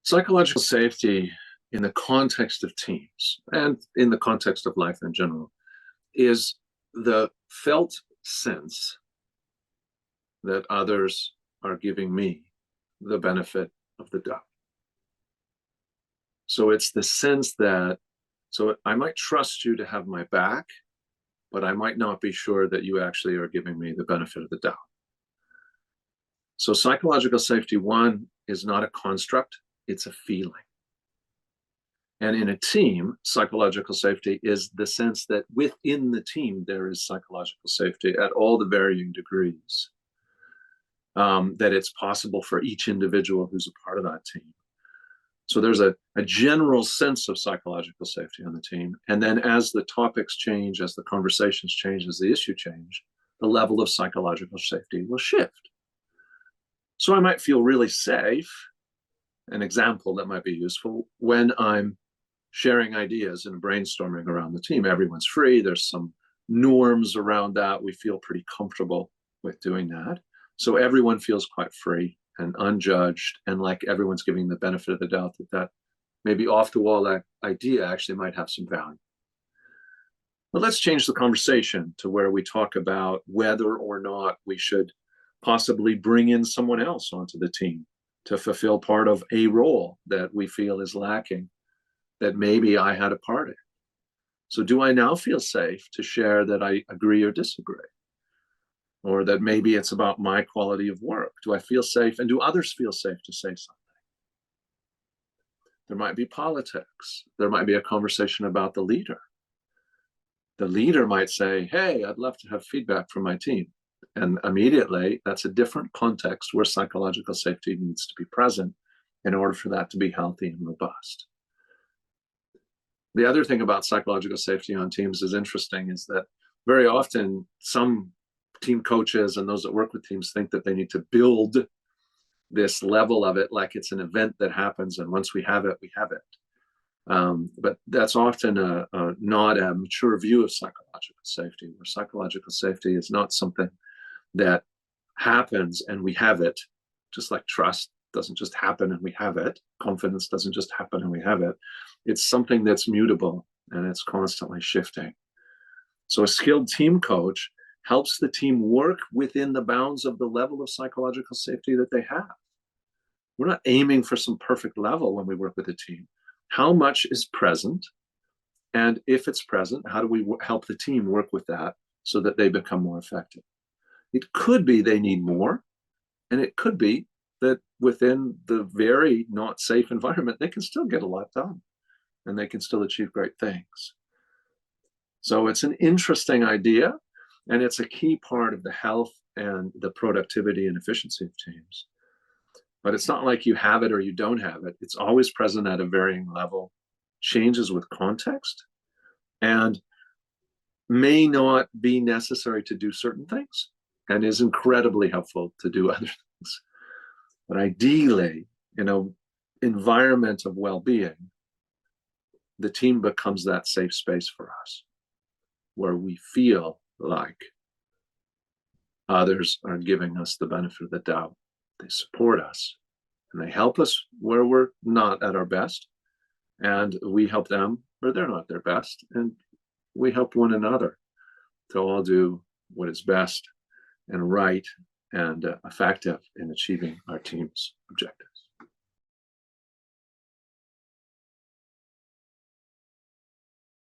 Psychological safety in the context of teams and in the context of life in general is the felt sense that others are giving me the benefit of the doubt. So it's the sense that, so I might trust you to have my back, but I might not be sure that you actually are giving me the benefit of the doubt. So psychological safety, one, is not a construct, it's a feeling. And in a team, psychological safety is the sense that within the team, there is psychological safety at all the varying degrees, that it's possible for each individual who's a part of that team. So there's a general sense of psychological safety on the team. And then as the topics change, as the conversations change, as the issue change, the level of psychological safety will shift. So I might feel really safe, an example that might be useful, when I'm sharing ideas and brainstorming around the team. Everyone's free. There's some norms around that. We feel pretty comfortable with doing that. So everyone feels quite free and unjudged, and like everyone's giving the benefit of the doubt that maybe off the wall idea actually might have some value. But let's change the conversation to where we talk about whether or not we should possibly bring in someone else onto the team to fulfill part of a role that we feel is lacking, that maybe I had a part in. So do I now feel safe to share that I agree or disagree? Or that maybe it's about my quality of work? Do I feel safe, and do others feel safe to say something? There might be politics. There might be a conversation about the leader. The leader might say, hey, I'd love to have feedback from my team. And immediately, that's a different context where psychological safety needs to be present in order for that to be healthy and robust. The other thing about psychological safety on teams is interesting, is that very often some team coaches and those that work with teams think that they need to build this level of it like it's an event that happens, and once we have it, we have it. But that's often not a mature view of psychological safety, where psychological safety is not something that happens and we have it, just like trust doesn't just happen and we have it. Confidence doesn't just happen and we have it. It's something that's mutable and it's constantly shifting. So a skilled team coach helps the team work within the bounds of the level of psychological safety that they have. We're not aiming for some perfect level when we work with a team. How much is present? And if it's present, how do we help the team work with that so that they become more effective? It could be they need more, and it could be that within the very not safe environment, they can still get a lot done and they can still achieve great things. So it's an interesting idea, and it's a key part of the health and the productivity and efficiency of teams. But it's not like you have it or you don't have it. It's always present at a varying level, changes with context, and may not be necessary to do certain things, and is incredibly helpful to do other things. But ideally, in an environment of well-being, the team becomes that safe space for us, where we feel like others are giving us the benefit of the doubt. They support us and they help us where we're not at our best, and we help them where they're not their best, and we help one another to all do what is best and right and effective in achieving our team's objective.